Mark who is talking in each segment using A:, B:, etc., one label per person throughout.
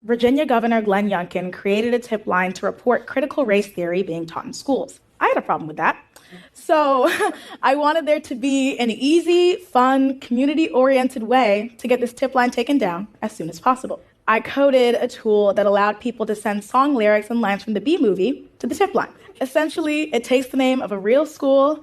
A: Virginia Governor Glenn Youngkin created a tip line to report critical race theory being taught in schools. I had a problem with that. So I wanted there to be an easy, fun, community-oriented way to get this tip line taken down as soon as possible. I coded a tool that allowed people to send song lyrics and lines from the B movie to the tip line. Essentially, it takes the name of a real school,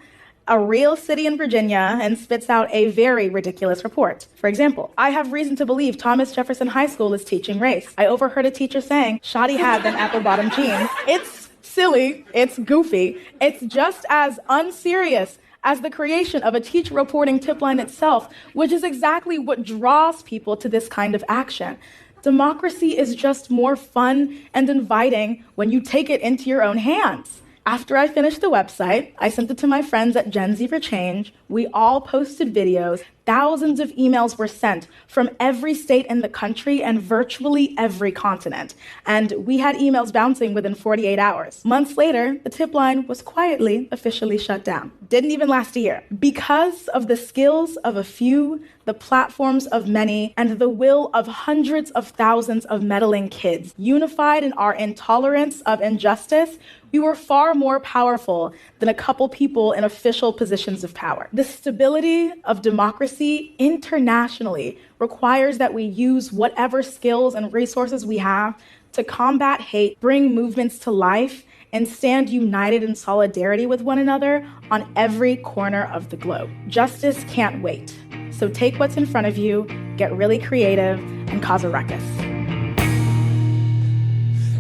A: a real city in Virginia, and spits out a very ridiculous report. For example, I have reason to believe Thomas Jefferson High School is teaching race. I overheard a teacher saying, Shoddy had them apple-bottom jeans. It's silly, it's goofy, it's just as unserious as the creation of a teacher reporting tip line itself, which is exactly what draws people to this kind of action. Democracy is just more fun and inviting when you take it into your own hands. After I finished the website, I sent it to my friends at Gen Z for Change. We all posted videos. Thousands of emails were sent from every state in the country and virtually every continent. And we had emails bouncing within 48 hours. Months later, the tip line was quietly officially shut down. Didn't even last a year. Because of the skills of a few, the platforms of many, and the will of hundreds of thousands of meddling kids, unified in our intolerance of injustice, we were far more powerful than a couple people in official positions of power. The stability of democracy internationally requires that we use whatever skills and resources we have to combat hate, bring movements to life, and stand united in solidarity with one another on every corner of the globe. Justice can't wait. So take what's in front of you, get really creative, and cause a ruckus.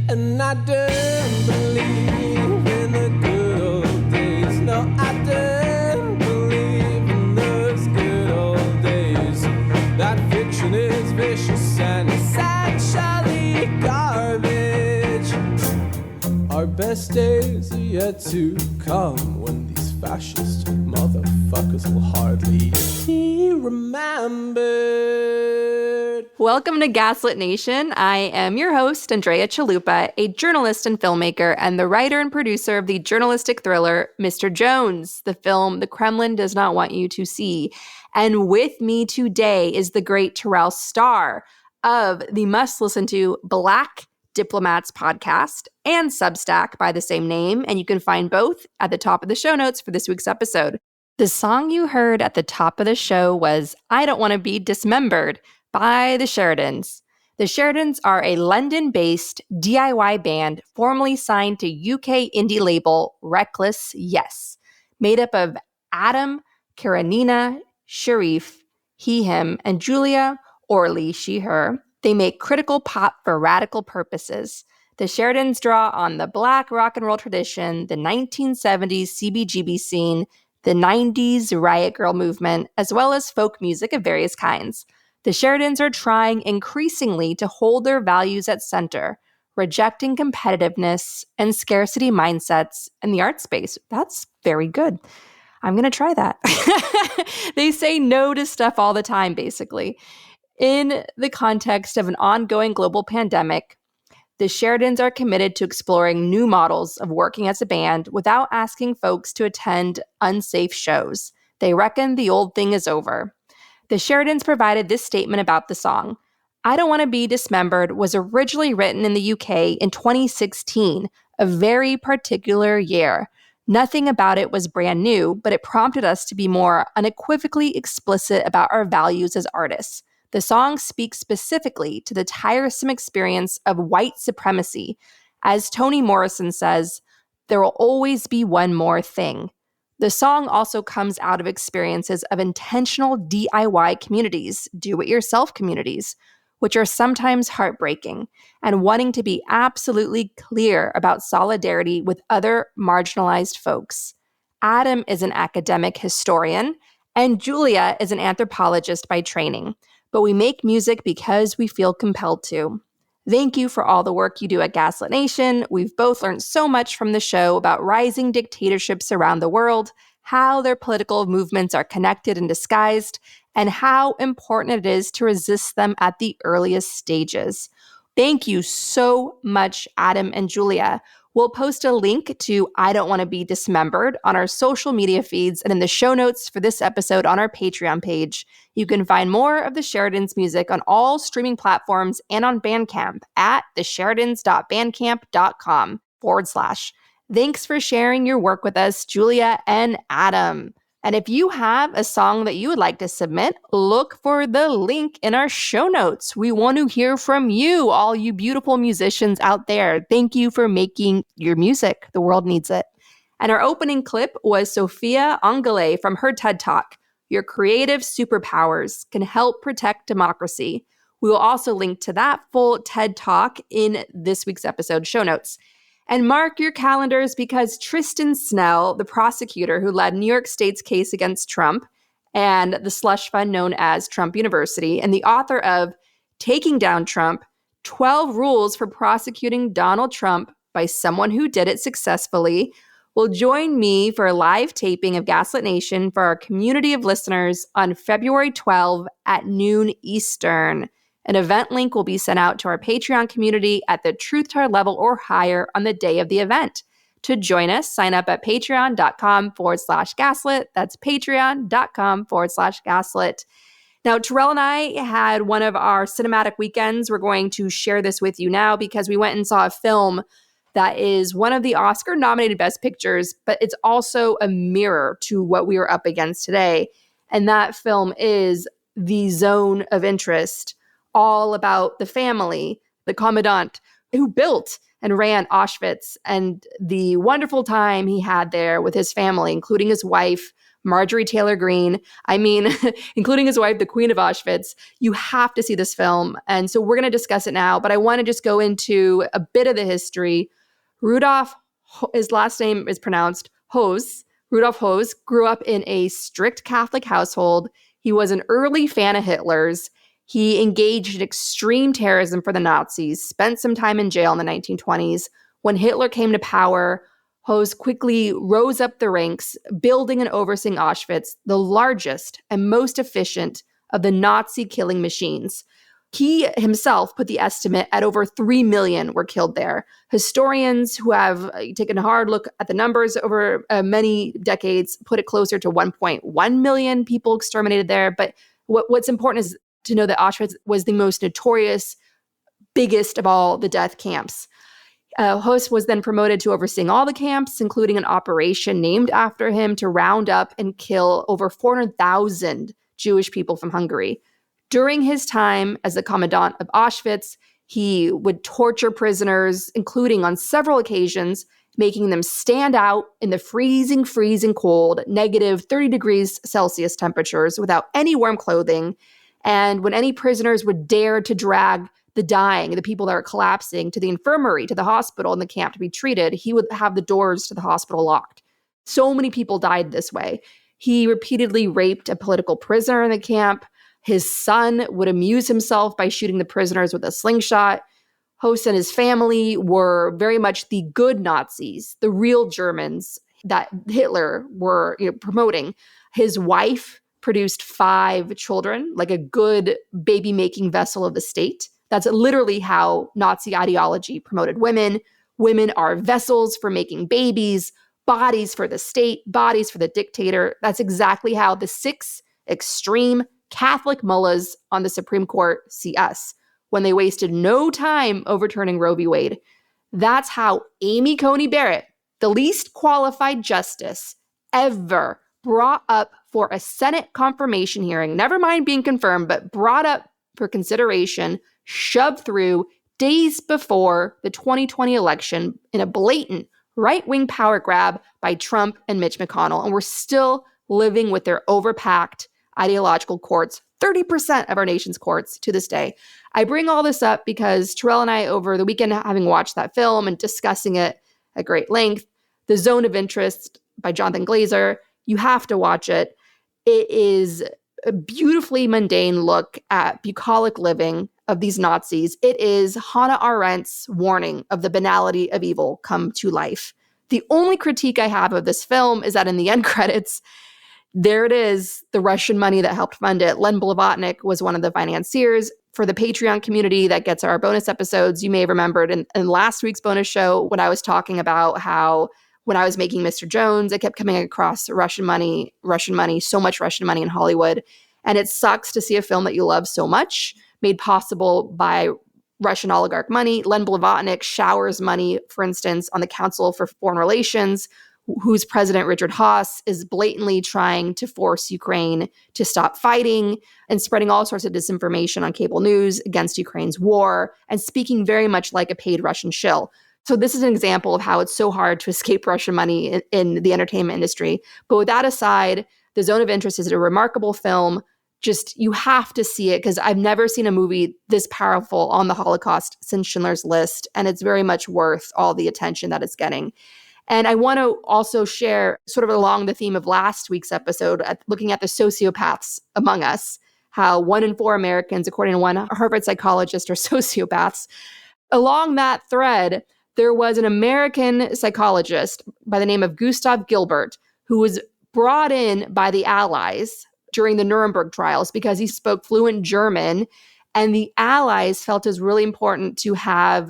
B: And I don't believe in the good old days. No, I don't believe in those good old days. That fiction is vicious and essentially garbage. Our best days are yet to come when these fascist motherfuckers will hardly be remembered.
C: Welcome to Gaslit Nation. I am your host, Andrea Chalupa, a journalist and filmmaker and the writer and producer of the journalistic thriller Mr. Jones, the film the Kremlin does not want you to see. And with me today is the great Terrell Starr of the must-listen-to Black Diplomats podcast and Substack by the same name, and you can find both at the top of the show notes for this week's episode. The song you heard at the top of the show was I Don't Wanna Be Dismembered by the Sheridans. The Sheridans are a London-based DIY band formerly signed to UK indie label Reckless Yes, made up of Adam, Karenina, Sharif, he, him, and Julia, Orly, she, her. They make critical pop for radical purposes. The Sheridans draw on the Black rock and roll tradition, the 1970s CBGB scene, the 90s Riot Girl movement, as well as folk music of various kinds. The Sheridans are trying increasingly to hold their values at center, rejecting competitiveness and scarcity mindsets in the art space. That's very good. I'm going to try that. They say no to stuff all the time, basically. In the context of an ongoing global pandemic, the Sheridans are committed to exploring new models of working as a band without asking folks to attend unsafe shows. They reckon the old thing is over. The Sheridans provided this statement about the song. I Don't Wanna Be Dismembered was originally written in the UK in 2016, a very particular year. Nothing about it was brand new, but it prompted us to be more unequivocally explicit about our values as artists. The song speaks specifically to the tiresome experience of white supremacy. As Toni Morrison says, there will always be one more thing. The song also comes out of experiences of intentional DIY communities, do-it-yourself communities, which are sometimes heartbreaking, and wanting to be absolutely clear about solidarity with other marginalized folks. Adam is an academic historian, and Julia is an anthropologist by training. But we make music because we feel compelled to. Thank you for all the work you do at Gaslit Nation. We've both learned so much from the show about rising dictatorships around the world, how their political movements are connected and disguised, and how important it is to resist them at the earliest stages. Thank you so much, Adam and Julia. We'll post a link to I Don't Want to Be Dismembered on our social media feeds and in the show notes for this episode on our Patreon page. You can find more of the Sheridans' music on all streaming platforms and on Bandcamp at thesheridans.bandcamp.com/. Thanks for sharing your work with us, Julia and Adam. And if you have a song that you would like to submit, look for the link in our show notes. We want to hear from you, all you beautiful musicians out there. Thank you for making your music. The world needs it. And our opening clip was Sophia Angele from her TED Talk, Your Creative Superpowers Can Help Protect Democracy. We will also link to that full TED Talk in this week's episode show notes. And mark your calendars because Tristan Snell, the prosecutor who led New York State's case against Trump and the slush fund known as Trump University, and the author of Taking Down Trump, 12 Rules for Prosecuting Donald Trump by Someone Who Did It Successfully, will join me for a live taping of Gaslit Nation for our community of listeners on February 12 at noon Eastern. An event link will be sent out to our Patreon community at the Truth Teller level or higher on the day of the event. To join us, sign up at patreon.com/gaslit. That's patreon.com/gaslit. Now, Terrell and I had one of our cinematic weekends. We're going to share this with you now because we went and saw a film that is one of the Oscar-nominated Best Pictures, but it's also a mirror to what we are up against today. And that film is The Zone of Interest, all about the family, the commandant who built and ran Auschwitz and the wonderful time he had there with his family, including his wife, Marjorie Taylor Greene. I mean, including his wife, the Queen of Auschwitz. You have to see this film. And so we're going to discuss it now, but I want to just go into a bit of the history. Rudolf, his last name is pronounced Höss. Rudolf Höss grew up in a strict Catholic household. He was an early fan of Hitler's. He engaged in extreme terrorism for the Nazis, spent some time in jail in the 1920s. When Hitler came to power, Höss quickly rose up the ranks, building and overseeing Auschwitz, the largest and most efficient of the Nazi killing machines. He himself put the estimate at over 3 million were killed there. Historians who have taken a hard look at the numbers over many decades put it closer to 1.1 million people exterminated there. But what's important is to know that Auschwitz was the most notorious, biggest of all the death camps. Höss was then promoted to overseeing all the camps, including an operation named after him to round up and kill over 400,000 Jewish people from Hungary. During his time as the commandant of Auschwitz, he would torture prisoners, including on several occasions, making them stand out in the freezing cold, negative 30 degrees Celsius temperatures without any warm clothing. And when any prisoners would dare to drag the dying, the people that are collapsing, to the infirmary, to the hospital in the camp to be treated, he would have the doors to the hospital locked. So many people died this way. He repeatedly raped a political prisoner in the camp. His son would amuse himself by shooting the prisoners with a slingshot. Höss and his family were very much the good Nazis, the real Germans that Hitler were promoting. His wife produced 5 children, like a good baby-making vessel of the state. That's literally how Nazi ideology promoted women. Women are vessels for making babies, bodies for the state, bodies for the dictator. That's exactly how the 6 extreme Catholic mullahs on the Supreme Court see us when they wasted no time overturning Roe v. Wade. That's how Amy Coney Barrett, the least qualified justice ever, brought up for a Senate confirmation hearing, never mind being confirmed, but brought up for consideration, shoved through days before the 2020 election in a blatant right-wing power grab by Trump and Mitch McConnell. And we're still living with their overpacked ideological courts, 30% of our nation's courts to this day. I bring all this up because Terrell and I, over the weekend, having watched that film and discussing it at great length, The Zone of Interest by Jonathan Glazer, you have to watch it. It is a beautifully mundane look at bucolic living of these Nazis. It is Hannah Arendt's warning of the banality of evil come to life. The only critique I have of this film is that in the end credits, there it is, the Russian money that helped fund it. Len Blavatnik was one of the financiers. For the Patreon community that gets our bonus episodes, you may have remembered in last week's bonus show when I was talking about how when I was making Mr. Jones, I kept coming across Russian money, so much Russian money in Hollywood. And it sucks to see a film that you love so much made possible by Russian oligarch money. Len Blavatnik showers money, for instance, on the Council for Foreign Relations, whose president, Richard Haass, is blatantly trying to force Ukraine to stop fighting and spreading all sorts of disinformation on cable news against Ukraine's war and speaking very much like a paid Russian shill. So this is an example of how it's so hard to escape Russian money in the entertainment industry. But with that aside, The Zone of Interest is a remarkable film. Just, you have to see it because I've never seen a movie this powerful on the Holocaust since Schindler's List, and it's very much worth all the attention that it's getting. And I want to also share, sort of along the theme of last week's episode, looking at the sociopaths among us, how 1 in 4 Americans, according to one Harvard psychologist, are sociopaths. Along that thread, there was an American psychologist by the name of Gustav Gilbert, who was brought in by the Allies during the Nuremberg trials because he spoke fluent German. And the Allies felt it was really important to have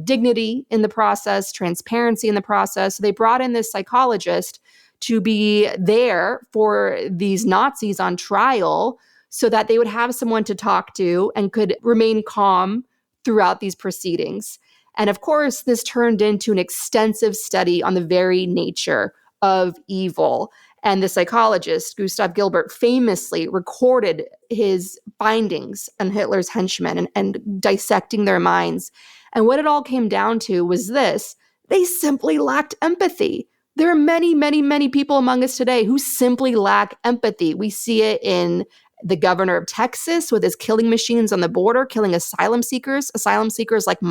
C: dignity in the process, transparency in the process. So they brought in this psychologist to be there for these Nazis on trial so that they would have someone to talk to and could remain calm throughout these proceedings. And of course, this turned into an extensive study on the very nature of evil. And the psychologist, Gustav Gilbert, famously recorded his findings on Hitler's henchmen and dissecting their minds. And what it all came down to was this: they simply lacked empathy. There are many, many, many people among us today who simply lack empathy. We see it in the governor of Texas with his killing machines on the border, killing asylum seekers like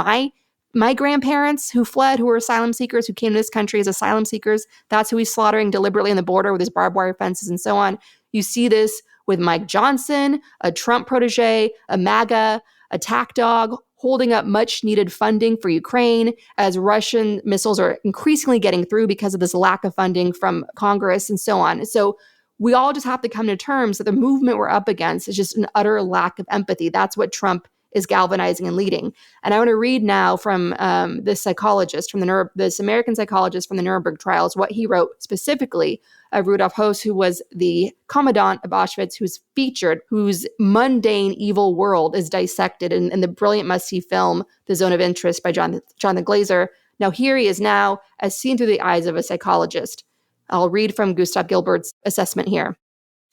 C: my grandparents who fled, who were asylum seekers, who came to this country as asylum seekers. That's who he's slaughtering deliberately on the border with his barbed wire fences and so on. You see this with Mike Johnson, a Trump protege, a MAGA, attack dog, holding up much needed funding for Ukraine as Russian missiles are increasingly getting through because of this lack of funding from Congress and so on. So we all just have to come to terms that the movement we're up against is just an utter lack of empathy. That's what Trump is galvanizing and leading. And I want to read now from this psychologist, from this American psychologist from the Nuremberg trials, what he wrote specifically of Rudolf Höss, who was the commandant of Auschwitz, who's featured, whose mundane evil world is dissected in the brilliant must-see film, The Zone of Interest by Jonathan Glazer. Now here he is now, as seen through the eyes of a psychologist. I'll read from Gustav Gilbert's assessment here.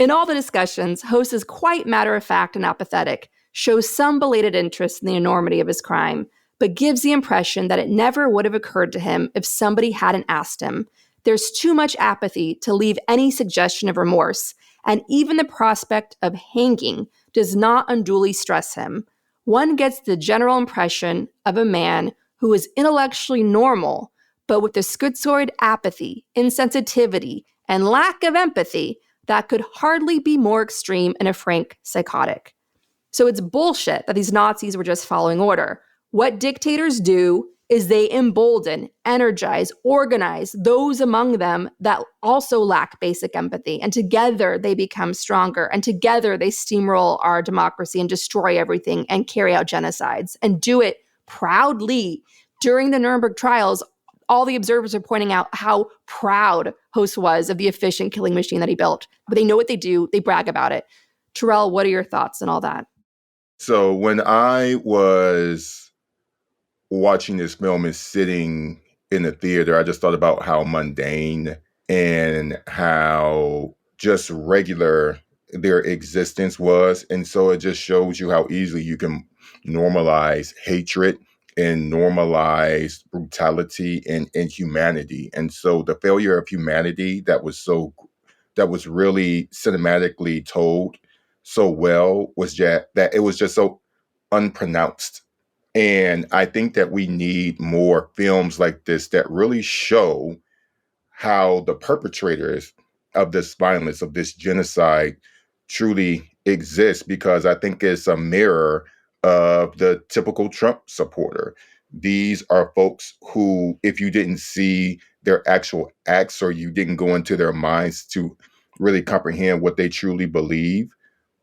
C: In all the discussions, Höss is quite matter-of-fact and apathetic, shows some belated interest in the enormity of his crime, but gives the impression that it never would have occurred to him if somebody hadn't asked him. There's too much apathy to leave any suggestion of remorse, and even the prospect of hanging does not unduly stress him. One gets the general impression of a man who is intellectually normal, but with a schizoid apathy, insensitivity, and lack of empathy that could hardly be more extreme in a frank psychotic. So it's bullshit that these Nazis were just following order. What dictators do is they embolden, energize, organize those among them that also lack basic empathy. And together they become stronger. And together they steamroll our democracy and destroy everything and carry out genocides and do it proudly. During the Nuremberg trials, all the observers are pointing out how proud Höss was of the efficient killing machine that he built. But they know what they do. They brag about it. Terrell, what are your thoughts on all that?
D: So when I was watching this film and sitting in the theater, I just thought about how mundane and how just regular their existence was. And so it just shows you how easily you can normalize hatred and normalize brutality and inhumanity. And so the failure of humanity that was really cinematically told so well was that it was just so unpronounced. And I think that we need more films like this that really show how the perpetrators of this violence, of this genocide, truly exist, because I think it's a mirror of the typical Trump supporter. These are folks who, if you didn't see their actual acts or you didn't go into their minds to really comprehend what they truly believe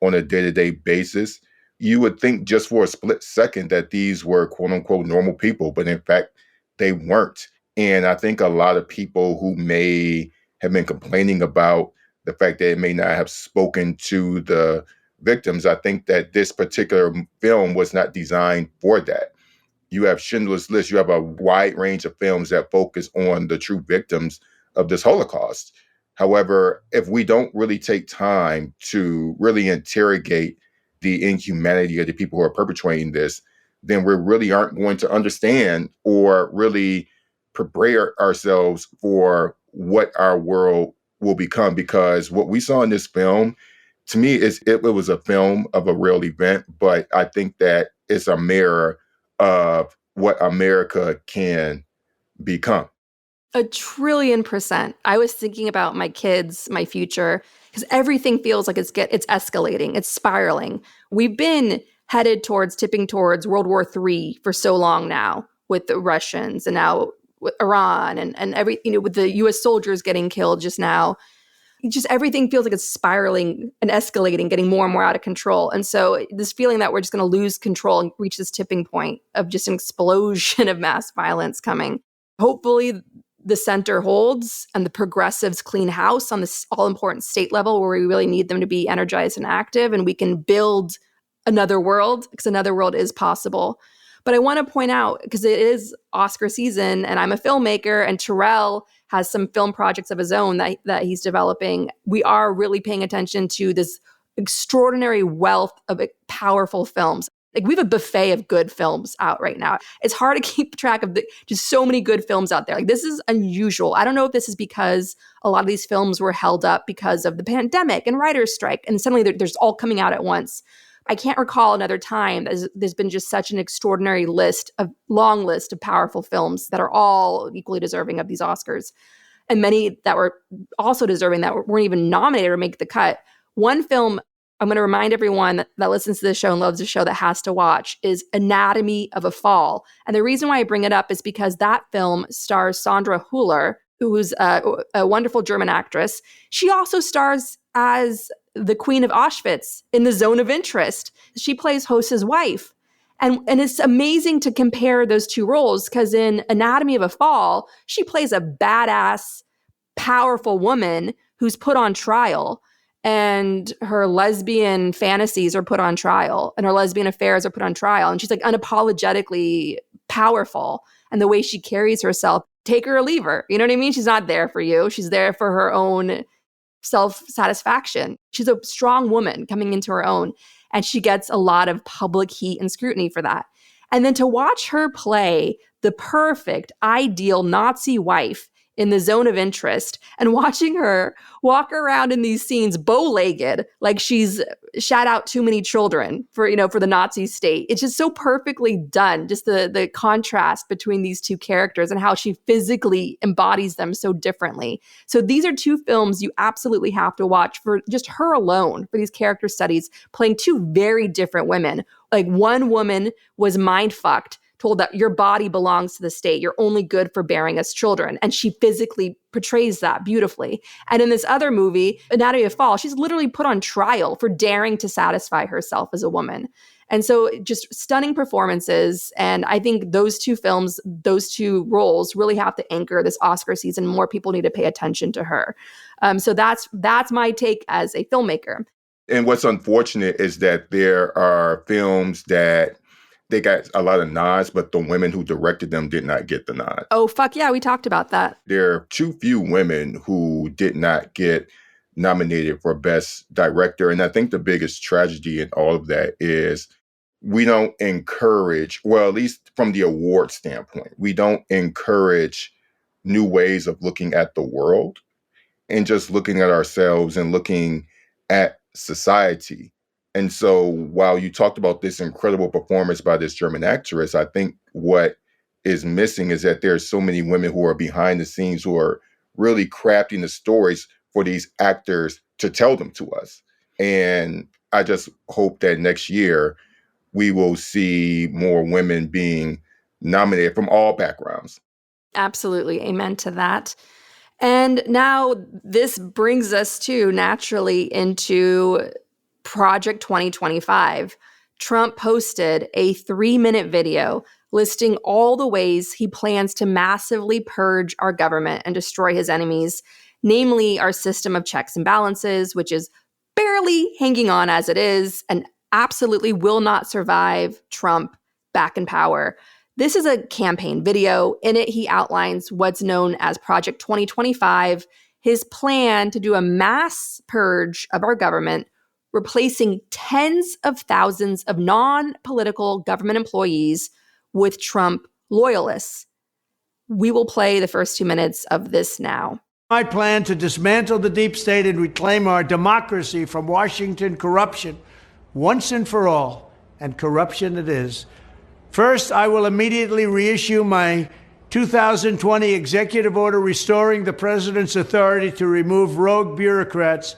D: on a day-to-day basis, you would think just for a split second that these were quote unquote normal people, but in fact, they weren't. And I think a lot of people who may have been complaining about the fact that it may not have spoken to the victims, I think that this particular film was not designed for that. You have Schindler's List, you have a wide range of films that focus on the true victims of this Holocaust. However, if we don't really take time to really interrogate the inhumanity of the people who are perpetrating this, then we really aren't going to understand or really prepare ourselves for what our world will become. Because what we saw in this film, to me, it was a film of a real event, but I think that it's a mirror of what America can become.
C: 1,000,000,000%. I was thinking about my kids, my future, because everything feels like it's escalating, it's spiraling. We've been headed tipping towards World War III for so long now with the Russians and now with Iran and every, with the US soldiers getting killed just now. Just everything feels like it's spiraling and escalating, getting more and more out of control. And so this feeling that we're just going to lose control and reach this tipping point of just an explosion of mass violence coming. Hopefully the center holds and the progressives clean house on this all-important state level where we really need them to be energized and active, and we can build another world, because another world is possible. But I want to point out, because it is Oscar season and I'm a filmmaker and Terrell has some film projects of his own that he's developing, we are really paying attention to this extraordinary wealth of powerful films. Like, we have a buffet of good films out right now. It's hard to keep track of just so many good films out there. Like, this is unusual. I don't know if this is because a lot of these films were held up because of the pandemic and writer's strike, and suddenly there's all coming out at once. I can't recall another time there's been just such an extraordinary long list of powerful films that are all equally deserving of these Oscars. And many that were also deserving that weren't even nominated or make the cut. One film I'm going to remind everyone that listens to this show and loves the show that has to watch is Anatomy of a Fall. And the reason why I bring it up is because that film stars Sandra Hüller, who's a wonderful German actress. She also stars as the Queen of Auschwitz in The Zone of Interest. She plays Hosse's wife. And it's amazing to compare those two roles, because in Anatomy of a Fall, she plays a badass, powerful woman who's put on trial. And her lesbian fantasies are put on trial, and her lesbian affairs are put on trial. And she's like unapologetically powerful. And the way she carries herself, take her or leave her. You know what I mean? She's not there for you. She's there for her own self-satisfaction. She's a strong woman coming into her own. And she gets a lot of public heat and scrutiny for that. And then to watch her play the perfect, ideal Nazi wife in The Zone of Interest, and watching her walk around in these scenes bow-legged, like she's shat out too many children for the Nazi state. It's just so perfectly done. Just the contrast between these two characters and how she physically embodies them so differently. So these are two films you absolutely have to watch for just her alone, for these character studies, playing two very different women. Like, one woman was mind-fucked, told that your body belongs to the state. You're only good for bearing us children. And she physically portrays that beautifully. And in this other movie, Anatomy of a Fall, she's literally put on trial for daring to satisfy herself as a woman. And so just stunning performances. And I think those two films, those two roles really have to anchor this Oscar season. More people need to pay attention to her. So that's my take as a filmmaker.
D: And what's unfortunate is that there are films that they got a lot of nods, but the women who directed them did not get the nod.
C: Oh, fuck yeah, we talked about that.
D: There are too few women who did not get nominated for Best Director. And I think the biggest tragedy in all of that is we don't encourage, well, at least from the award standpoint, we don't encourage new ways of looking at the world and just looking at ourselves and looking at society. And so while you talked about this incredible performance by this German actress, I think what is missing is that there's so many women who are behind the scenes who are really crafting the stories for these actors to tell them to us. And I just hope that next year we will see more women being nominated from all backgrounds.
C: Absolutely. Amen to that. And now this brings us naturally into Project 2025. Trump posted a 3-minute video listing all the ways he plans to massively purge our government and destroy his enemies, namely our system of checks and balances, which is barely hanging on as it is and absolutely will not survive Trump back in power. This is a campaign video. In it, he outlines what's known as Project 2025, his plan to do a mass purge of our government, replacing tens of thousands of non-political government employees with Trump loyalists. We will play the first 2 minutes of this now.
E: I plan to dismantle the deep state and reclaim our democracy from Washington corruption once and for all, and corruption it is. First, I will immediately reissue my 2020 executive order restoring the president's authority to remove rogue bureaucrats,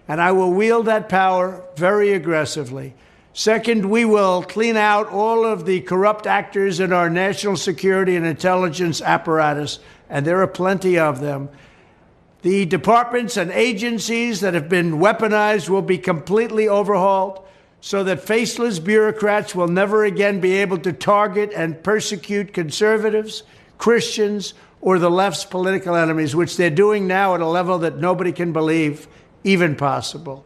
E: and I will wield that power very aggressively. Second, we will clean out all of the corrupt actors in our national security and intelligence apparatus, and there are plenty of them. The departments and agencies that have been weaponized will be completely overhauled so that faceless bureaucrats will never again be able to target and persecute conservatives, Christians, or the left's political enemies, which they're doing now at a level that nobody can believe even possible.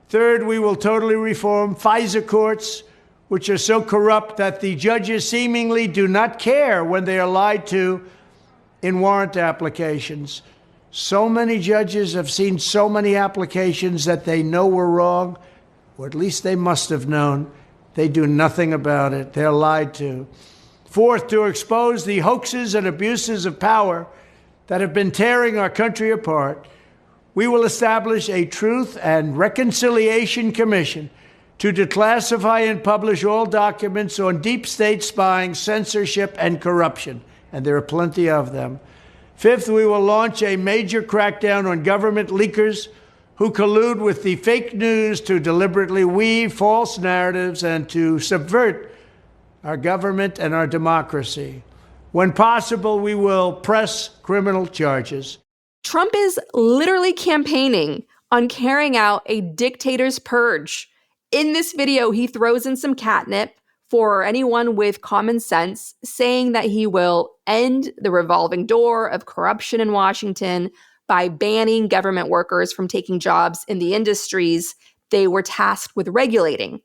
E: Third, we will totally reform FISA courts, which are so corrupt that the judges seemingly do not care when they are lied to in warrant applications. So many judges have seen so many applications that they know were wrong, or at least they must have known. They do nothing about it. They're lied to. Fourth, to expose the hoaxes and abuses of power that have been tearing our country apart, we will establish a Truth and Reconciliation Commission to declassify and publish all documents on deep state spying, censorship, and corruption. And there are plenty of them. Fifth, we will launch a major crackdown on government leakers who collude with the fake news to deliberately weave false narratives and to subvert our government and our democracy. When possible, we will press criminal charges.
C: Trump is literally campaigning on carrying out a dictator's purge. In this video, he throws in some catnip for anyone with common sense, saying that he will end the revolving door of corruption in Washington by banning government workers from taking jobs in the industries they were tasked with regulating.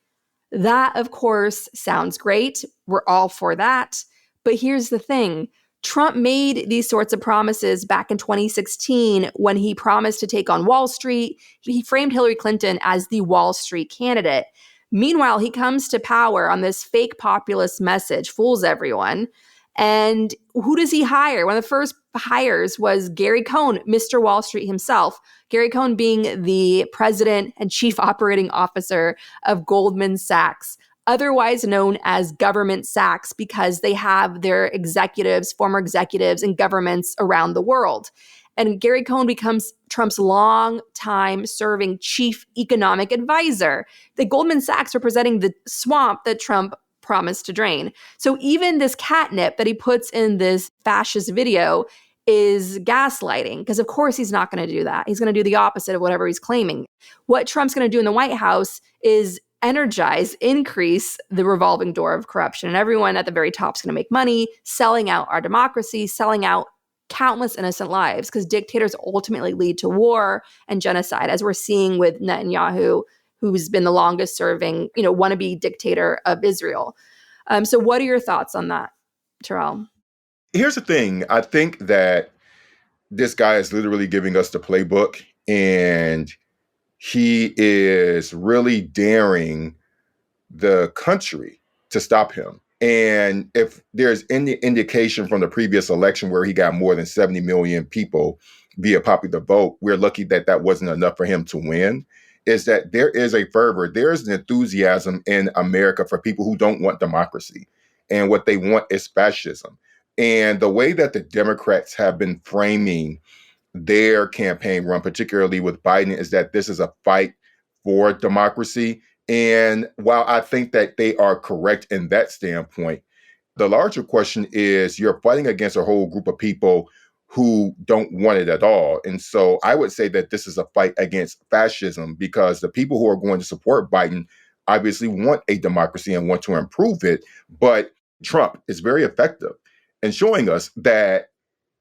C: That, of course, sounds great. We're all for that. But here's the thing. Trump made these sorts of promises back in 2016 when he promised to take on Wall Street. He framed Hillary Clinton as the Wall Street candidate. Meanwhile, he comes to power on this fake populist message, fools everyone. And who does he hire? One of the first hires was Gary Cohn, Mr. Wall Street himself. Gary Cohn being the president and chief operating officer of Goldman Sachs, otherwise known as Government Sachs, because they have their executives, former executives in governments around the world. And Gary Cohn becomes Trump's long-time serving chief economic advisor. The Goldman Sachs representing the swamp that Trump promised to drain. So even this catnip that he puts in this fascist video is gaslighting, because of course he's not going to do that. He's going to do the opposite of whatever he's claiming. What Trump's going to do in the White House is energize, increase the revolving door of corruption. And everyone at the very top is going to make money, selling out our democracy, selling out countless innocent lives, because dictators ultimately lead to war and genocide, as we're seeing with Netanyahu, who's been the longest serving, wannabe dictator of Israel. So what are your thoughts on that, Terrell?
D: Here's the thing. I think that this guy is literally giving us the playbook, and he is really daring the country to stop him. And if there's any indication from the previous election where he got more than 70 million people via popular vote, we're lucky that that wasn't enough for him to win, is that there is a fervor, there is an enthusiasm in America for people who don't want democracy. And what they want is fascism. And the way that the Democrats have been framing their campaign run, particularly with Biden, is that this is a fight for democracy. And while I think that they are correct in that standpoint, the larger question is you're fighting against a whole group of people who don't want it at all. And so I would say that this is a fight against fascism, because the people who are going to support Biden obviously want a democracy and want to improve it. But Trump is very effective in showing us that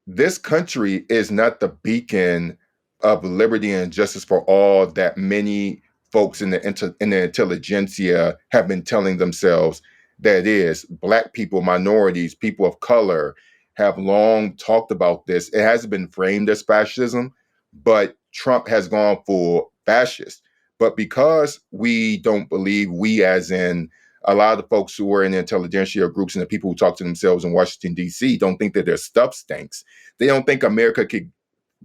D: this country is not the beacon of liberty and justice for all that many folks in the intelligentsia have been telling themselves that it is. Black people, minorities, people of color have long talked about this. It hasn't been framed as fascism, but Trump has gone full fascist. But because we don't believe, we as in a lot of the folks who are in the intelligentsia groups and the people who talk to themselves in Washington, D.C., don't think that their stuff stinks. They don't think America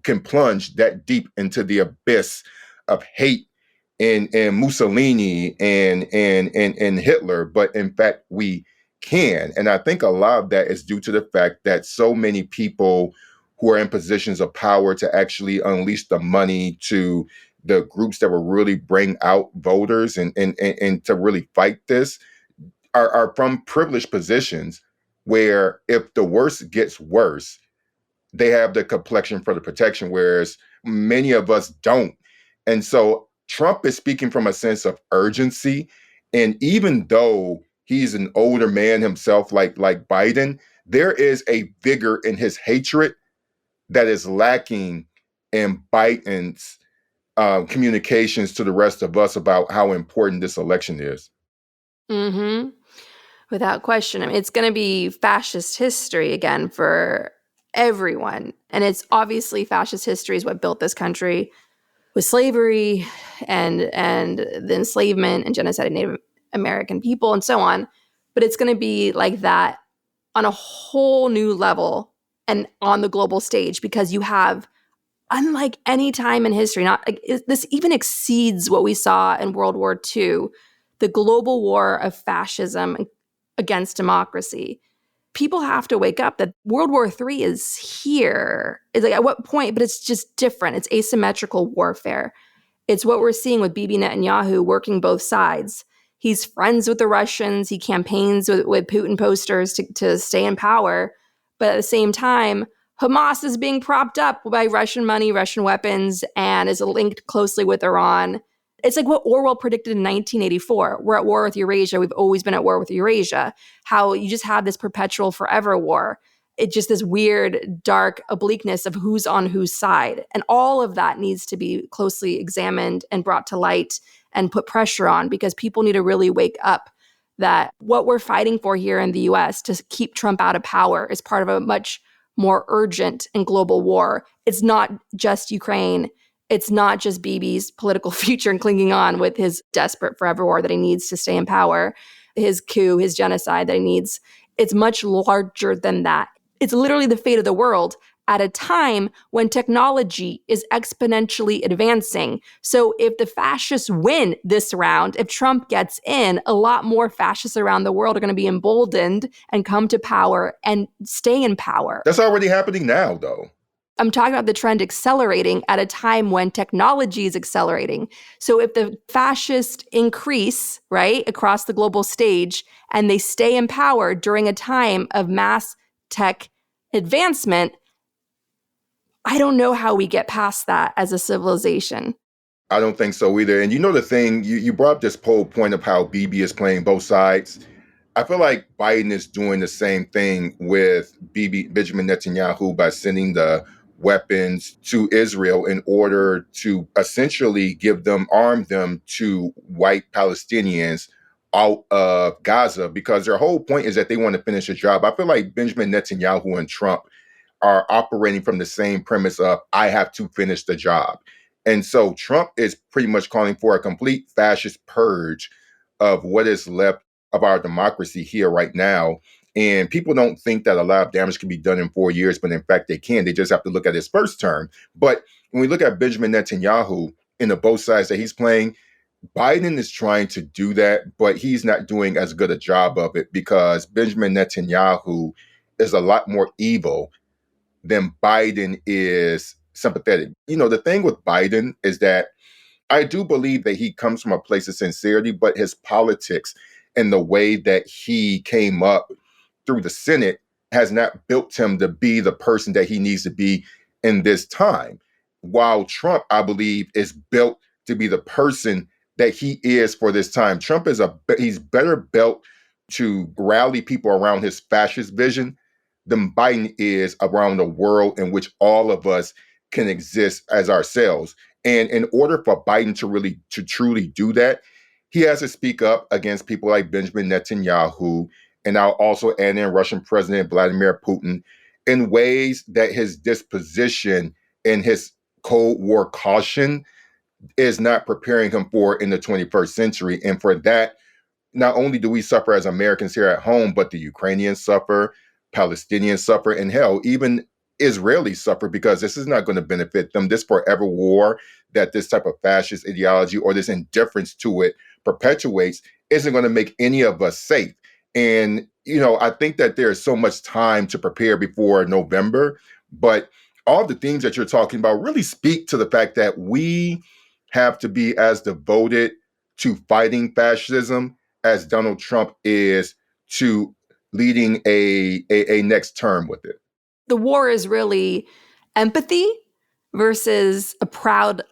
D: can plunge that deep into the abyss of hate and Mussolini and Hitler, but in fact we can. And I think a lot of that is due to the fact that so many people who are in positions of power to actually unleash the money to the groups that will really bring out voters and to really fight this are from privileged positions where if the worst gets worse, they have the complexion for the protection, whereas many of us don't. And so Trump is speaking from a sense of urgency. And even though he's an older man himself, like Biden, there is a vigor in his hatred that is lacking in Biden's communications to the rest of us about how important this election is.
C: Mm-hmm. Without question. I mean, it's going to be fascist history again for everyone. And it's obviously fascist history is what built this country with slavery and the enslavement and genocide of Native American people and so on. But it's going to be like that on a whole new level and on the global stage because you have, unlike any time in history, not like this even exceeds what we saw in World War II, the global war of fascism against democracy. People have to wake up that World War III is here. It's like at what point, but it's just different. It's asymmetrical warfare. It's what we're seeing with Bibi Netanyahu working both sides. He's friends with the Russians. He campaigns with Putin posters to stay in power. But at the same time, Hamas is being propped up by Russian money, Russian weapons, and is linked closely with Iran. It's like what Orwell predicted in 1984. We're at war with Eurasia. We've always been at war with Eurasia. How you just have this perpetual forever war. It's just this weird, dark obliqueness of who's on whose side. And all of that needs to be closely examined and brought to light and put pressure on because people need to really wake up that what we're fighting for here in the US to keep Trump out of power is part of a much more urgent and global war. It's not just Ukraine. It's not just Bibi's political future and clinging on with his desperate forever war that he needs to stay in power, his coup, his genocide that he needs. It's much larger than that. It's literally the fate of the world at a time when technology is exponentially advancing. So if the fascists win this round, if Trump gets in, a lot more fascists around the world are going to be emboldened and come to power and stay in power.
D: That's already happening now, though.
C: I'm talking about the trend accelerating at a time when technology is accelerating. So if the fascists increase, right, across the global stage and they stay in power during a time of mass tech advancement, I don't know how we get past that as a civilization.
D: I don't think so either. And you know the thing, you brought up this whole point of how Bibi is playing both sides. I feel like Biden is doing the same thing with Benjamin Netanyahu by sending the weapons to Israel in order to essentially arm them to white Palestinians out of Gaza, because their whole point is that they want to finish the job. I feel like Benjamin Netanyahu and Trump are operating from the same premise of, I have to finish the job. And so Trump is pretty much calling for a complete fascist purge of what is left of our democracy here right now. And people don't think that a lot of damage can be done in 4 years, but in fact they can. They just have to look at his first term. But when we look at Benjamin Netanyahu in the both sides that he's playing, Biden is trying to do that, but he's not doing as good a job of it because Benjamin Netanyahu is a lot more evil than Biden is sympathetic. You know, the thing with Biden is that I do believe that he comes from a place of sincerity, but his politics and the way that he came up through the Senate has not built him to be the person that he needs to be in this time. While Trump, I believe, is built to be the person that he is for this time. Trump is he's better built to rally people around his fascist vision than Biden is around the world in which all of us can exist as ourselves. And in order for Biden to truly do that, he has to speak up against people like Benjamin Netanyahu, and now also add in Russian President Vladimir Putin in ways that his disposition and his Cold War caution is not preparing him for in the 21st century. And for that, not only do we suffer as Americans here at home, but the Ukrainians suffer, Palestinians suffer, and hell, even Israelis suffer, because this is not going to benefit them. This forever war that this type of fascist ideology or this indifference to it perpetuates isn't going to make any of us safe. And, I think that there's so much time to prepare before November, but all the things that you're talking about really speak to the fact that we have to be as devoted to fighting fascism as Donald Trump is to leading a next term with it.
C: The war is really empathy versus a proud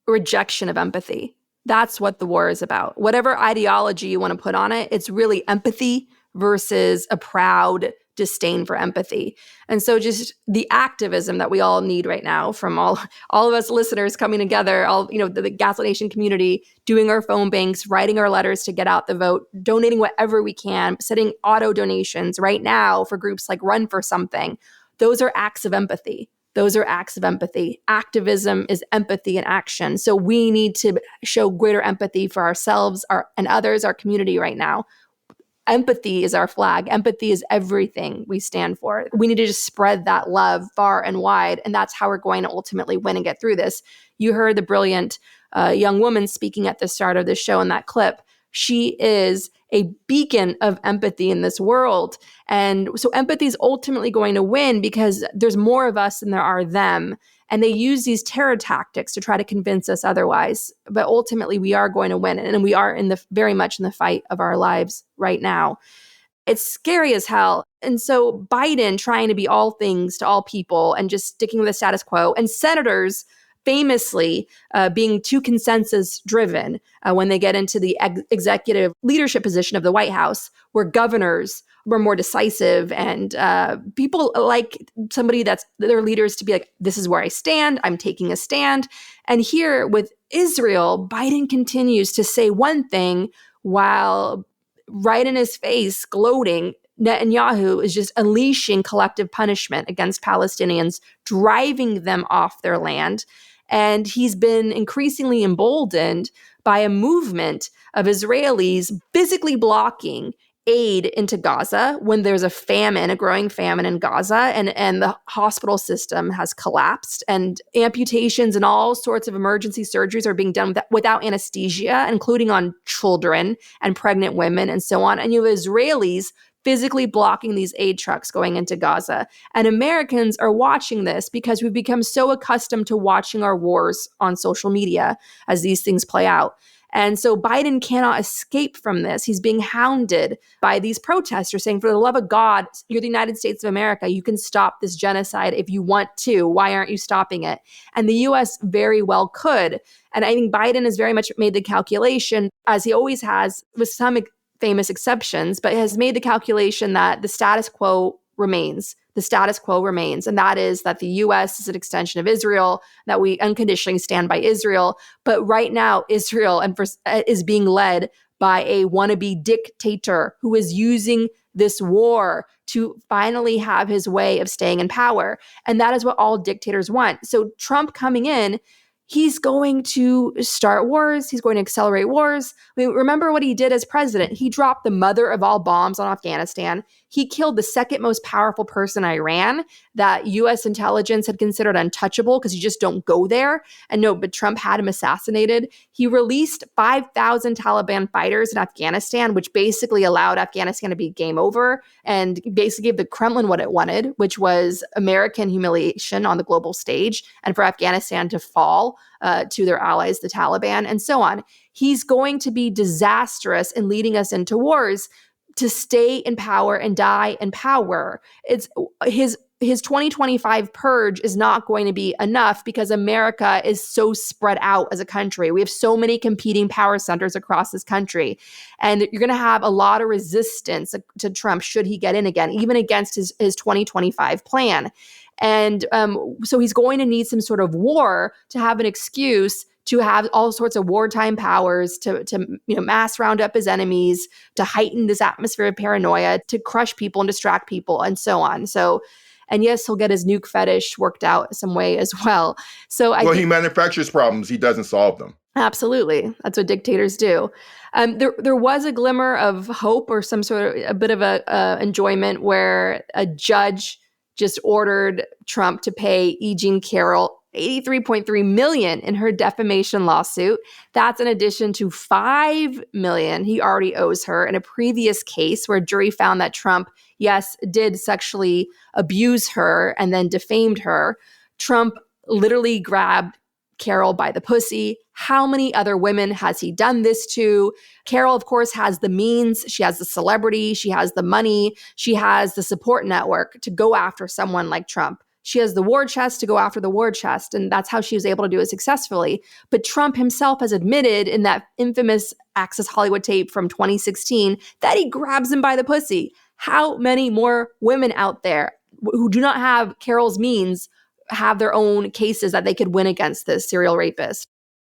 C: rejection of empathy. That's what the war is about. Whatever ideology you want to put on it, it's really empathy versus a proud disdain for empathy. And so just the activism that we all need right now from all of us listeners coming together, the Gaslit Nation community, doing our phone banks, writing our letters to get out the vote, donating whatever we can, setting auto donations right now for groups like Run for Something. Those are acts of empathy. Those are acts of empathy. Activism is empathy in action. So we need to show greater empathy for ourselves and others, our community right now. Empathy is our flag. Empathy is everything we stand for. We need to just spread that love far and wide, and that's how we're going to ultimately win and get through this. You heard the brilliant young woman speaking at the start of the show in that clip. She is a beacon of empathy in this world. And so empathy is ultimately going to win because there's more of us than there are them. And they use these terror tactics to try to convince us otherwise. But ultimately, we are going to win. And we are very much in the fight of our lives right now. It's scary as hell. And so Biden trying to be all things to all people and just sticking with the status quo, and senators famously being too consensus driven when they get into the executive leadership position of the White House, where governors were more decisive, and people like somebody that's their leaders to be like, this is where I stand, I'm taking a stand. And here with Israel, Biden continues to say one thing while right in his face gloating. Netanyahu is just unleashing collective punishment against Palestinians, driving them off their land. And he's been increasingly emboldened by a movement of Israelis physically blocking aid into Gaza when there's a growing famine in Gaza, and the hospital system has collapsed, and amputations and all sorts of emergency surgeries are being done without anesthesia, including on children and pregnant women and so on. And you have Israelis physically blocking these aid trucks going into Gaza. And Americans are watching this because we've become so accustomed to watching our wars on social media as these things play out. And so Biden cannot escape from this. He's being hounded by these protesters saying, for the love of God, you're the United States of America. You can stop this genocide if you want to. Why aren't you stopping it? And the U.S. very well could. And I think Biden has very much made the calculation, as he always has, with some famous exceptions, but has made the calculation that the status quo remains. The status quo remains. And that is that the U.S. is an extension of Israel, that we unconditionally stand by Israel. But right now, Israel is being led by a wannabe dictator who is using this war to finally have his way of staying in power. And that is what all dictators want. So Trump coming in, he's going to start wars. He's going to accelerate wars. I mean, remember what he did as president. He dropped the mother of all bombs on Afghanistan. He killed the second most powerful person in Iran that U.S. intelligence had considered untouchable because you just don't go there. And no, but Trump had him assassinated. He released 5,000 Taliban fighters in Afghanistan, which basically allowed Afghanistan to be game over and basically gave the Kremlin what it wanted, which was American humiliation on the global stage and for Afghanistan to fall to their allies, the Taliban, and so on. He's going to be disastrous in leading us into wars. to stay in power and die in power. It's his 2025 purge is not going to be enough because America is so spread out as a country. We have so many competing power centers across this country. And you're going to have a lot of resistance to Trump should he get in again, even against his 2025 plan. And so he's going to need some sort of war to have an excuse to have all sorts of wartime powers, to mass round up his enemies, to heighten this atmosphere of paranoia, to crush people and distract people, and so on. So, and yes, he'll get his nuke fetish worked out some way as well. So
D: he manufactures problems, he doesn't solve them.
C: Absolutely. That's what dictators do. There was a glimmer of hope or some sort of a bit of a enjoyment where a judge just ordered Trump to pay E. Jean Carroll $83.3 million in her defamation lawsuit. That's in addition to $5 million he already owes her in a previous case where a jury found that Trump, yes, did sexually abuse her and then defamed her. Trump literally grabbed Carol by the pussy. How many other women has he done this to? Carol, of course, has the means. She has the celebrity. She has the money. She has the support network to go after someone like Trump. She has the war chest to go after the war chest, and that's how she was able to do it successfully. But Trump himself has admitted in that infamous Access Hollywood tape from 2016 that he grabs him by the pussy. How many more women out there who do not have Carol's means have their own cases that they could win against this serial rapist?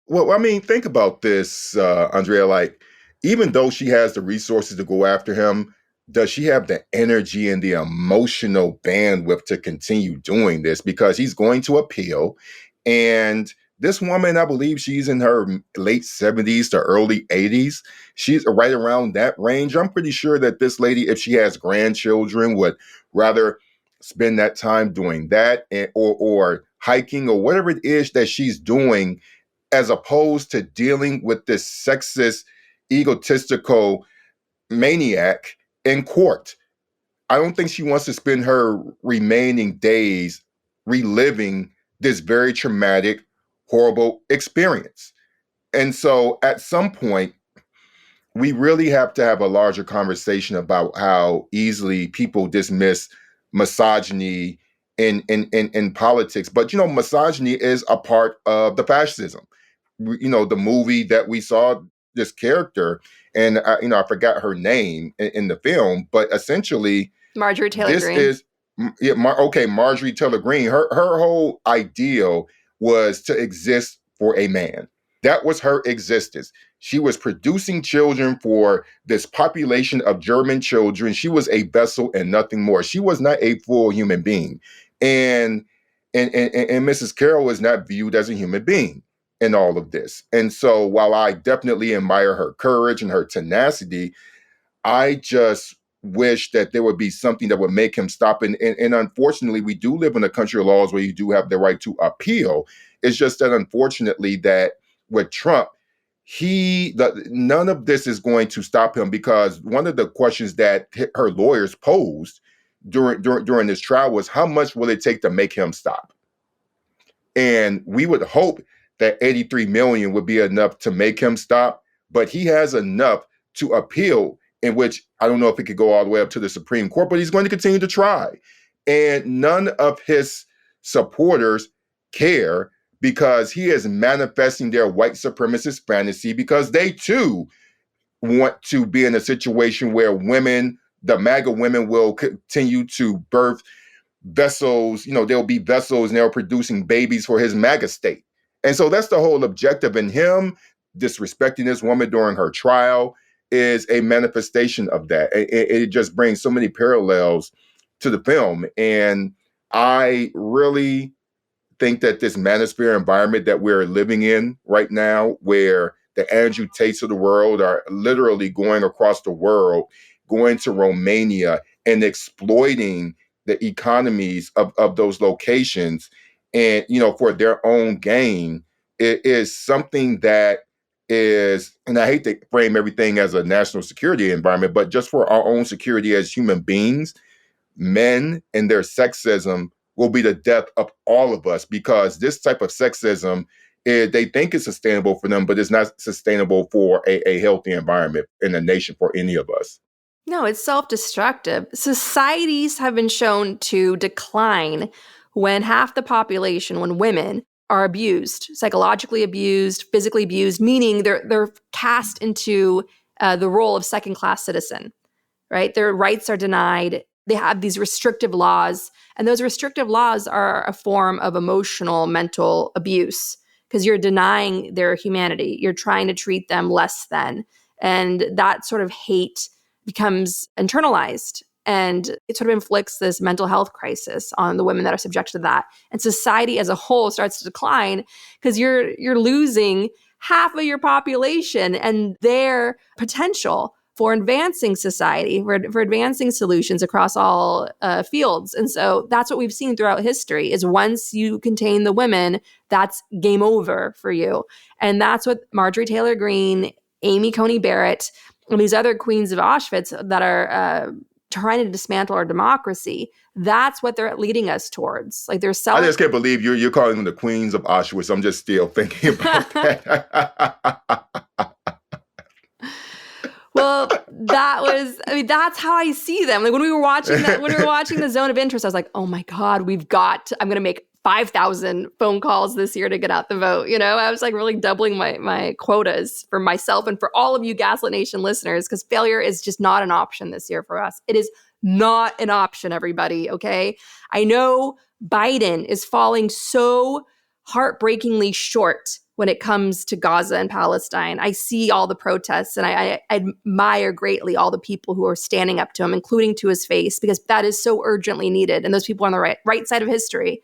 D: Well, I mean, think about this, Andrea. Like, even though she has the resources to go after him, does she have the energy and the emotional bandwidth to continue doing this? Because he's going to appeal. And this woman, I believe she's in her late 70s to early 80s. She's right around that range. I'm pretty sure that this lady, if she has grandchildren, would rather spend that time doing that or hiking or whatever it is that she's doing, as opposed to dealing with this sexist, egotistical maniac in court. I don't think she wants to spend her remaining days reliving this very traumatic, horrible experience. And so at some point, we really have to have a larger conversation about how easily people dismiss misogyny in politics. But, misogyny is a part of the fascism. The movie that we saw, this character, and I forgot her name in the film, but essentially
C: Marjorie Taylor Greene.
D: This is Marjorie Taylor Greene. Her whole ideal was to exist for a man. That was her existence. She was producing children for this population of German children. She was a vessel and nothing more. She was not a full human being, and Mrs. Carroll was not viewed as a human being in all of this. And so while I definitely admire her courage and her tenacity, I just wish that there would be something that would make him stop. And unfortunately, we do live in a country of laws where you do have the right to appeal. It's just that unfortunately that with Trump, none of this is going to stop him, because one of the questions that her lawyers posed during this trial was, how much will it take to make him stop? And we would hope that 83 million would be enough to make him stop, but he has enough to appeal, in which I don't know if it could go all the way up to the Supreme Court, but he's going to continue to try. And none of his supporters care, because he is manifesting their white supremacist fantasy, because they too want to be in a situation where women, the MAGA women, will continue to birth vessels. There'll be vessels and they're producing babies for his MAGA state. And so that's the whole objective. In him disrespecting this woman during her trial is a manifestation of that. It just brings so many parallels to the film. And I really think that this manosphere environment that we're living in right now, where the Andrew Tates of the world are literally going across the world, going to Romania and exploiting the economies of those locations, and for their own gain, it is something that is, and I hate to frame everything as a national security environment, but just for our own security as human beings, men and their sexism will be the death of all of us, because this type of sexism, they think is sustainable for them, but it's not sustainable for a healthy environment in a nation for any of us.
C: No, it's self-destructive. Societies have been shown to decline when half the population, when women are abused, psychologically abused, physically abused, meaning they're cast into the role of second-class citizen, right? Their rights are denied. They have these restrictive laws, and those restrictive laws are a form of emotional, mental abuse because you're denying their humanity. You're trying to treat them less than, and that sort of hate becomes internalized, and it sort of inflicts this mental health crisis on the women that are subjected to that. And society as a whole starts to decline because you're losing half of your population and their potential for advancing society, for advancing solutions across all fields. And so that's what we've seen throughout history is once you contain the women, that's game over for you. And that's what Marjorie Taylor Greene, Amy Coney Barrett, and these other queens of Auschwitz that are trying to dismantle our democracy, that's what they're leading us towards. Like they're selling.
D: I just can't believe you're calling them the queens of Auschwitz. I'm just still thinking about that.
C: Well, that's how I see them. Like when we were watching the Zone of Interest, I was like, oh my God, I'm going to make 5,000 phone calls this year to get out the vote. You know, I was like really doubling my quotas for myself and for all of you Gaslit Nation listeners, because failure is just not an option this year for us. It is not an option, everybody, okay? I know Biden is falling so heartbreakingly short when it comes to Gaza and Palestine. I see all the protests and I admire greatly all the people who are standing up to him, including to his face, because that is so urgently needed. And those people are on the right side of history.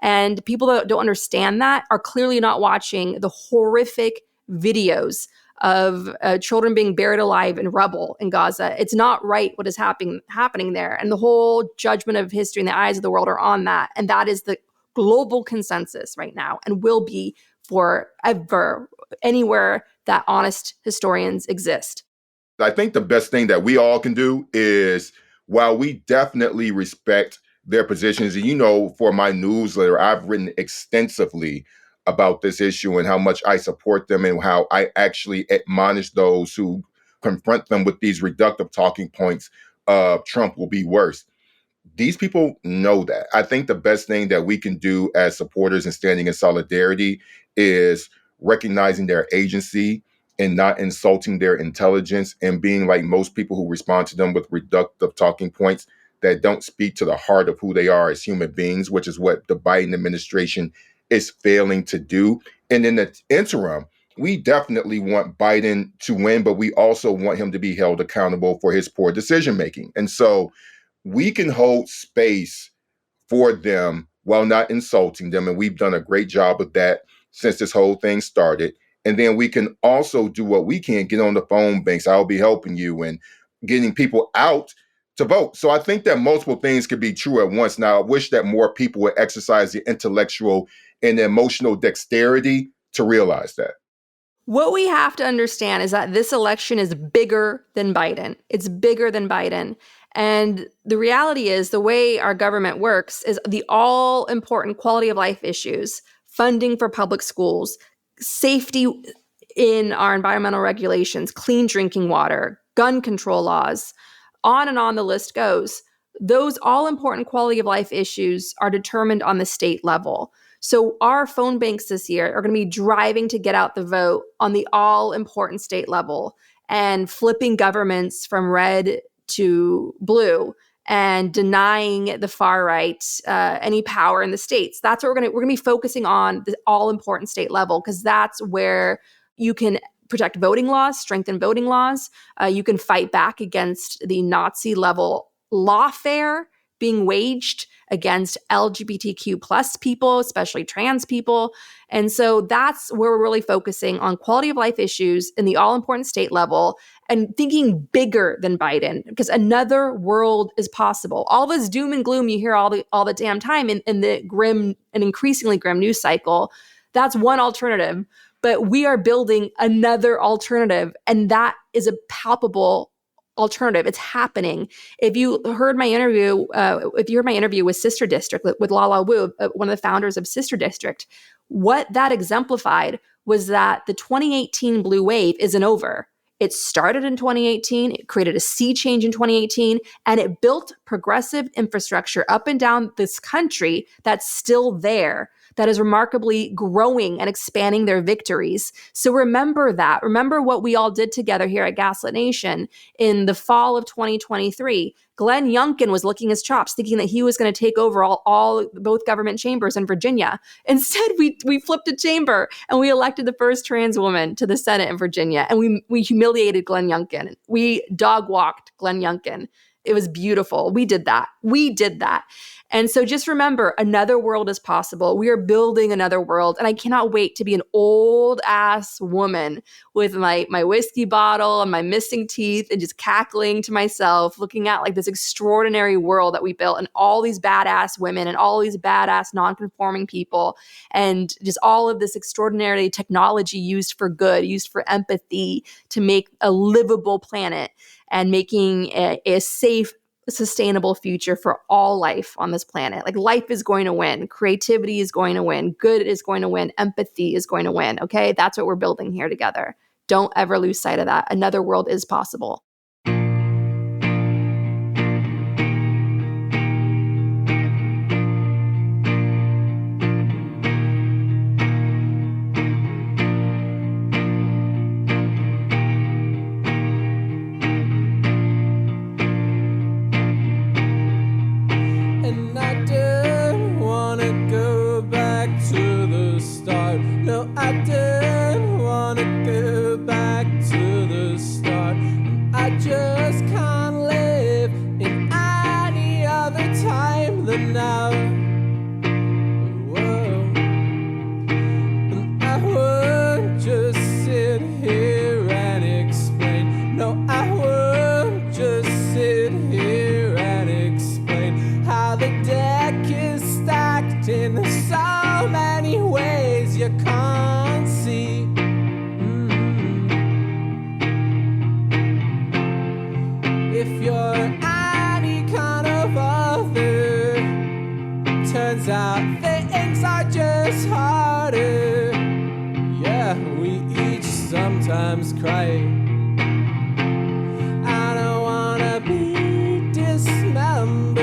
C: And people that don't understand that are clearly not watching the horrific videos of children being buried alive in rubble in Gaza. It's not right what is happening there. And the whole judgment of history and the eyes of the world are on that. And that is the global consensus right now and will be forever anywhere that honest historians exist.
D: I think the best thing that we all can do is, while we definitely respect their positions, and you know, for my newsletter, I've written extensively about this issue and how much I support them and how I actually admonish those who confront them with these reductive talking points of Trump will be worse. These people know that. I think the best thing that we can do as supporters and standing in solidarity is recognizing their agency and not insulting their intelligence and being like most people who respond to them with reductive talking points that don't speak to the heart of who they are as human beings, which is what the Biden administration is failing to do. And in the interim, we definitely want Biden to win, but we also want him to be held accountable for his poor decision-making. And so we can hold space for them while not insulting them. And we've done a great job of that since this whole thing started. And then we can also do what we can, get on the phone banks. I'll be helping you and getting people out to vote. So I think that multiple things could be true at once. Now, I wish that more people would exercise the intellectual and emotional dexterity to realize that.
C: What we have to understand is that this election is bigger than Biden. It's bigger than Biden. And the reality is the way our government works is the all-important quality of life issues, funding for public schools, safety in our environmental regulations, clean drinking water, gun control laws, on and on the list goes. Those all-important quality of life issues are determined on the state level. So our phone banks this year are going to be driving to get out the vote on the all-important state level and flipping governments from red to blue and denying the far right any power in the states. That's what we're going to be focusing on, the all-important state level, because that's where you can protect voting laws, strengthen voting laws. You can fight back against the Nazi-level lawfare being waged against LGBTQ plus people, especially trans people. And so that's where we're really focusing on quality of life issues in the all-important state level and thinking bigger than Biden, because another world is possible. All this doom and gloom you hear all the damn time in the grim and increasingly grim news cycle, that's one alternative. But we are building another alternative, and that is a palpable alternative. It's happening. If you heard my interview, with Sister District, with Lala Wu, one of the founders of Sister District, what that exemplified was that the 2018 blue wave isn't over. It started in 2018. It created a sea change in 2018, and it built progressive infrastructure up and down this country that's still there, that is remarkably growing and expanding their victories. So remember that. Remember what we all did together here at Gaslit Nation in the fall of 2023. Glenn Youngkin was licking his chops, thinking that he was going to take over both government chambers in Virginia. Instead, we flipped a chamber and we elected the first trans woman to the Senate in Virginia, and we humiliated Glenn Youngkin. We dog walked Glenn Youngkin. It was beautiful. We did that. And so just remember, another world is possible. We are building another world. And I cannot wait to be an old ass woman with my whiskey bottle and my missing teeth and just cackling to myself, looking at like this extraordinary world that we built and all these badass women and all these badass non-conforming people and just all of this extraordinary technology used for good, used for empathy to make a livable planet and making a safe, sustainable future for all life on this planet. Like, life is going to win. Creativity is going to win. Good is going to win. Empathy is going to win. Okay? That's what we're building here together. Don't ever lose sight of that. Another world is possible.
B: And I didn't wanna go back to the start. No, I didn't wanna go back to the start. I just can't live in any other time than now. Whoa. And I would just sit here and explain. No, I would just sit here and explain how the deck is stacked in so many ways you can't see. If you're any kind of other, turns out things are just harder. Yeah, we each sometimes cry. I don't wanna be dismembered.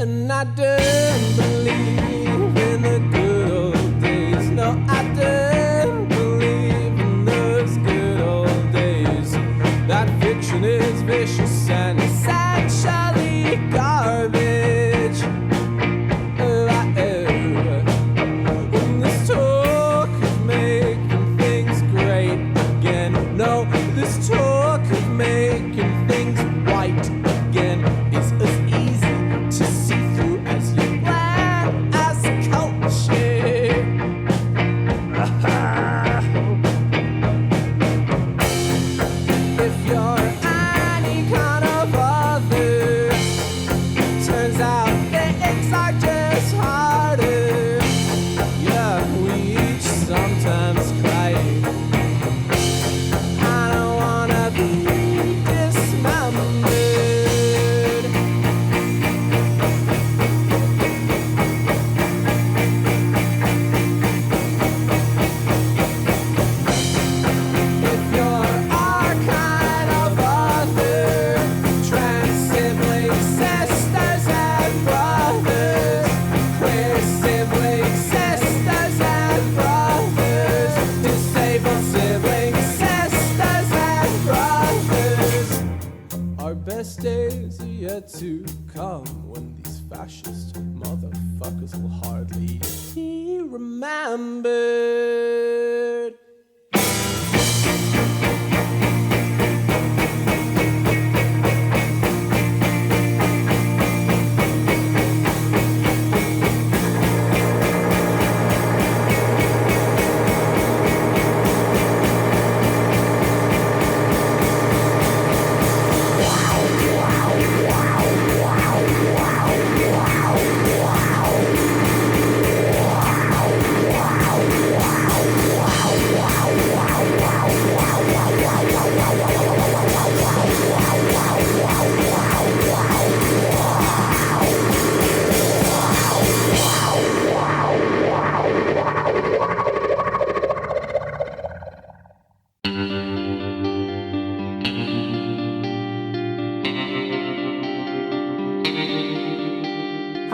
B: And I don't believe in the good old days. No, I don't believe in those good old days. That fiction is vicious and essentially garbage. And this talk of making things great again. No, this talk of making things white again is as easy to see through as you plan as culture. If you're any kind of other, turns out things are just harder. Yeah, we each sometimes cry. I don't wanna be dismembered. If you're our kind of other, trans siblings, sisters and brothers, queer siblings, sisters and brothers, disabled siblings, sisters and brothers. Our best days are yet to come when these fascist motherfuckers will hardly be remembered.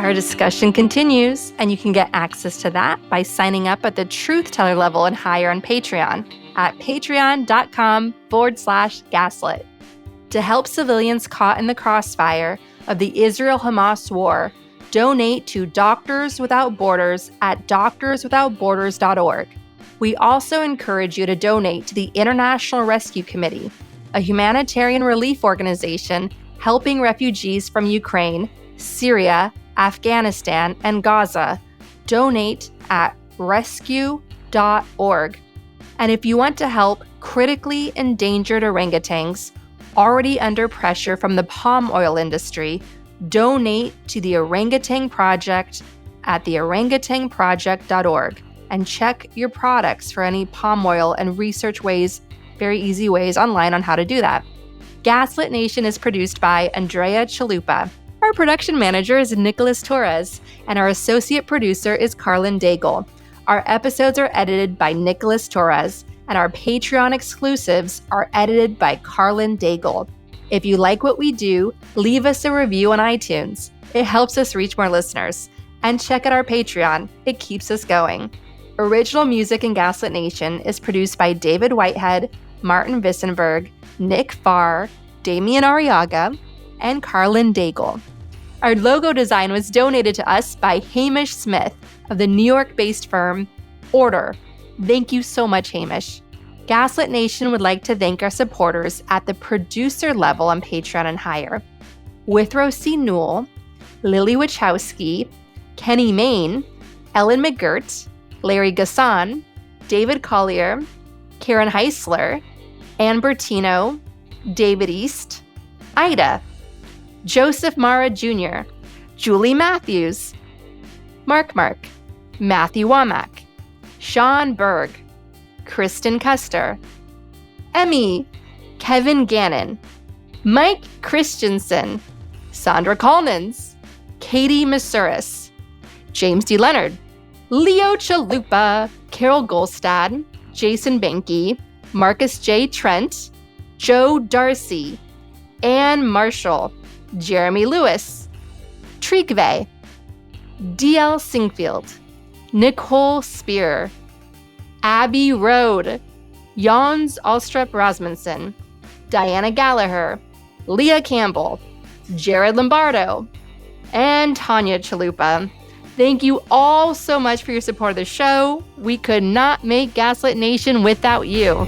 C: Our discussion continues, and you can get access to that by signing up at the Truth Teller level and higher on Patreon at patreon.com/gaslit. To help civilians caught in the crossfire of the Israel-Hamas war, donate to Doctors Without Borders at doctorswithoutborders.org. We also encourage you to donate to the International Rescue Committee, a humanitarian relief organization helping refugees from Ukraine, Syria, Afghanistan, and Gaza. Donate at rescue.org. And if you want to help critically endangered orangutans already under pressure from the palm oil industry, donate to the Orangutan Project at theorangutanproject.org and check your products for any palm oil and research very easy ways online on how to do that. Gaslit Nation is produced by Andrea Chalupa. Our production manager is Nicholas Torres, and our associate producer is Carlin Daigle. Our episodes are edited by Nicholas Torres, and our Patreon exclusives are edited by Carlin Daigle. If you like what we do, leave us a review on iTunes. It helps us reach more listeners. And check out our Patreon. It keeps us going. Original music in Gaslit Nation is produced by David Whitehead, Martin Vissenberg, Nick Farr, Damian Arriaga, and Carlin Daigle. Our logo design was donated to us by Hamish Smith of the New York-based firm Order. Thank you so much, Hamish. Gaslit Nation would like to thank our supporters at the producer level on Patreon and higher: Withrow C. Newell, Lily Wachowski, Kenny Main, Ellen McGirt, Larry Gasson, David Collier, Karen Heisler, Ann Bertino, David East, Ida, Joseph Mara Jr., Julie Matthews, Mark, Matthew Womack, Sean Berg, Kristen Custer, Emmy, Kevin Gannon, Mike Christensen, Sandra Collins, Katie Masuris, James D. Leonard, Leo Chalupa, Carol Golstad, Jason Benke, Marcus J. Trent, Joe Darcy, Ann Marshall, Jeremy Lewis, Treekve, D.L. Singfield, Nicole Spear, Abby Rode, Jans Alstrup Rasmussen, Diana Gallagher, Leah Campbell, Jared Lombardo, and Tanya Chalupa. Thank you all so much for your support of the show. We could not make Gaslit Nation without you.